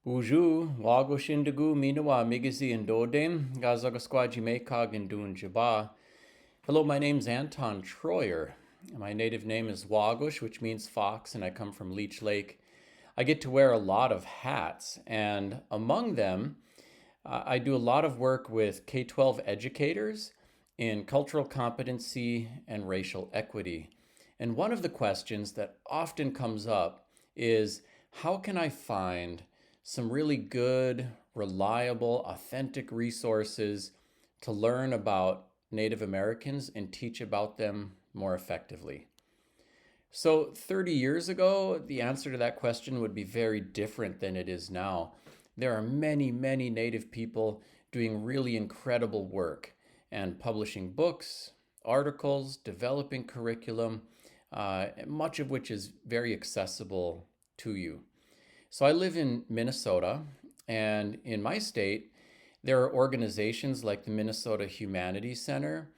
Buju, wago shindigu, minawa, migizi, and dodem, gazagasquaji mekog and dun jaba. Hello, my name's Anton Treuer. My native name is Wagush, which means fox, and I come from Leech Lake. I get to wear a lot of hats, and among them, I do a lot of work with K 12 educators in cultural competency and racial equity. And one of the questions that often comes up is how can I find some really good, reliable, authentic resources to learn about Native Americans and teach about them more effectively? So, 30 years ago, the answer to that question would be very different than it is now. There are many, many Native people doing really incredible work and publishing books, articles, developing curriculum, much of which is very accessible to you. So, I live in Minnesota, and in my state, there are organizations like the Minnesota Humanities Center,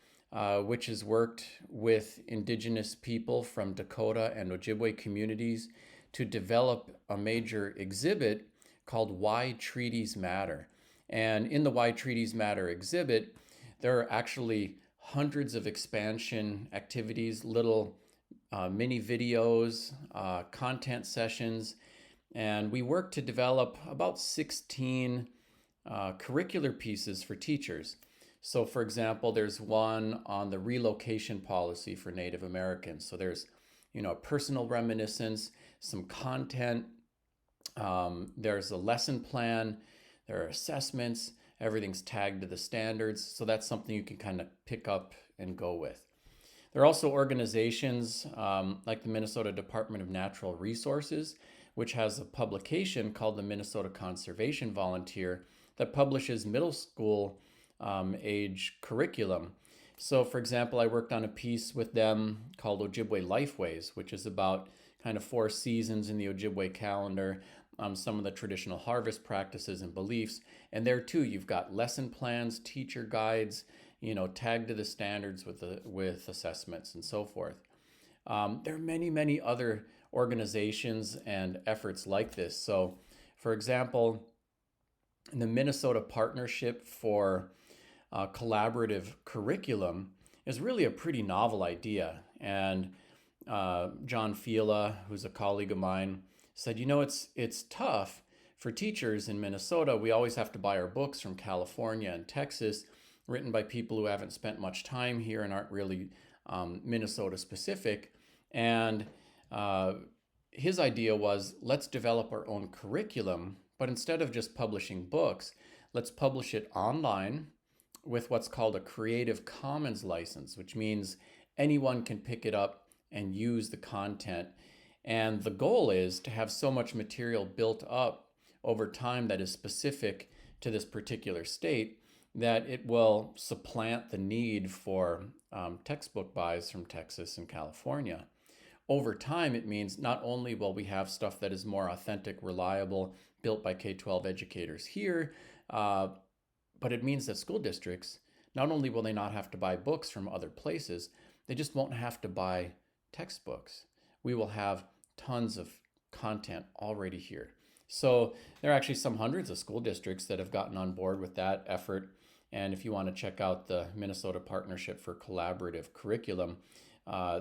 which has worked with Indigenous people from Dakota and Ojibwe communities to develop a major exhibit called Why Treaties Matter. And in the Why Treaties Matter exhibit, there are actually hundreds of expansion activities, little mini videos, content sessions, and we work to develop about 16 curricular pieces for teachers. So, for example, there's one on the relocation policy for Native Americans. So there's, personal reminiscence, some content. There's a lesson plan. There are assessments. Everything's tagged to the standards. So that's something you can kind of pick up and go with. There are also organizations like the Minnesota Department of Natural Resources, which has a publication called the Minnesota Conservation Volunteer that publishes middle school age curriculum. So, for example, I worked on a piece with them called Ojibwe Lifeways, which is about kind of 4 seasons in the Ojibwe calendar, some of the traditional harvest practices and beliefs. And there too, you've got lesson plans, teacher guides, tagged to the standards with assessments and so forth. There are many, many other organizations and efforts like this. So, for example, the Minnesota Partnership for Collaborative Curriculum is really a pretty novel idea. And John Fila, who's a colleague of mine, said, it's tough for teachers in Minnesota. We always have to buy our books from California and Texas, written by people who haven't spent much time here and aren't really Minnesota specific. And his idea was, let's develop our own curriculum, but instead of just publishing books, let's publish it online with what's called a Creative Commons license, which means anyone can pick it up and use the content. And the goal is to have so much material built up over time that is specific to this particular state that it will supplant the need for textbook buys from Texas and California. Over time, it means not only will we have stuff that is more authentic, reliable, built by K-12 educators here, but it means that school districts, not only will they not have to buy books from other places, they just won't have to buy textbooks. We will have tons of content already here. So there are actually some hundreds of school districts that have gotten on board with that effort. And if you want to check out the Minnesota Partnership for Collaborative Curriculum,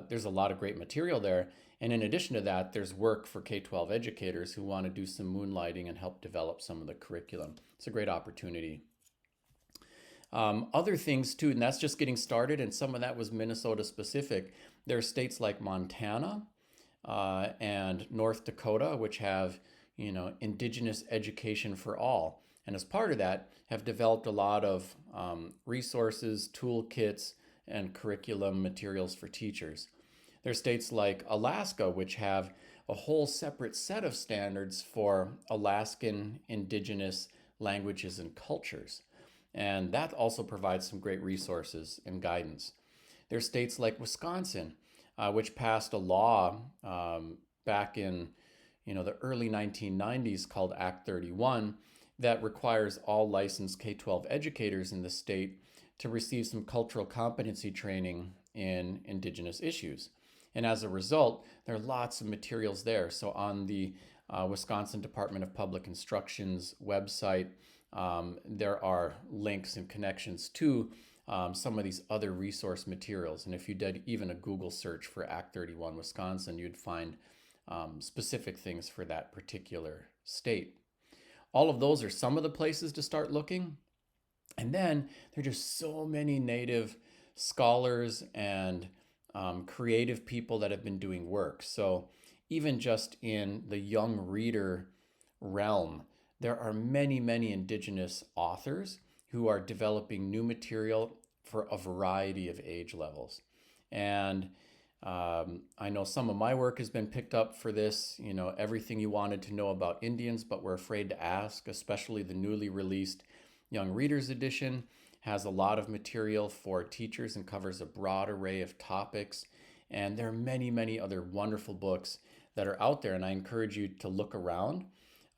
there's a lot of great material there. And in addition to that, there's work for K-12 educators who want to do some moonlighting and help develop some of the curriculum. It's a great opportunity. Other things too, and that's just getting started, and some of that was Minnesota specific. There are states like Montana and North Dakota, which have, Indigenous education for all. And as part of that, have developed a lot of resources, toolkits, and curriculum materials for teachers. There are states like Alaska, which have a whole separate set of standards for Alaskan Indigenous languages and cultures. And that also provides some great resources and guidance. There are states like Wisconsin, which passed a law back in the early 1990s called Act 31 that requires all licensed K-12 educators in the state to receive some cultural competency training in Indigenous issues. And as a result, there are lots of materials there. So on the Wisconsin Department of Public Instruction's website, there are links and connections to some of these other resource materials. And if you did even a Google search for Act 31 Wisconsin, you'd find specific things for that particular state. All of those are some of the places to start looking. And then there are just so many Native scholars and creative people that have been doing work. So even just in the young reader realm, there are many, many Indigenous authors who are developing new material for a variety of age levels. And I know some of my work has been picked up for this, everything you wanted to know about Indians, but were afraid to ask, especially the newly released Young Readers Edition has a lot of material for teachers and covers a broad array of topics. And there are many, many other wonderful books that are out there, and I encourage you to look around.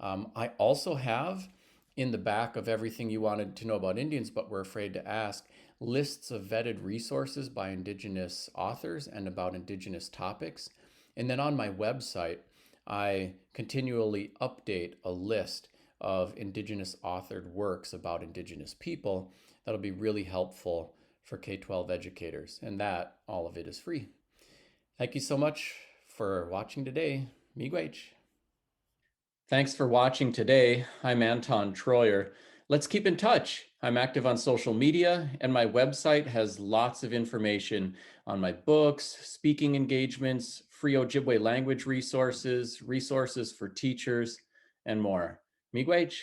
I also have in the back of everything you wanted to know about Indians but were afraid to ask lists of vetted resources by Indigenous authors and about Indigenous topics. And then on my website, I continually update a list of Indigenous authored works about Indigenous people that'll be really helpful for K-12 educators. And that, all of it is free. Thank you so much for watching today. Miigwech. Thanks for watching today. I'm Anton Treuer. Let's keep in touch. I'm active on social media, and my website has lots of information on my books, speaking engagements, free Ojibwe language resources, resources for teachers, and more. Miigwech.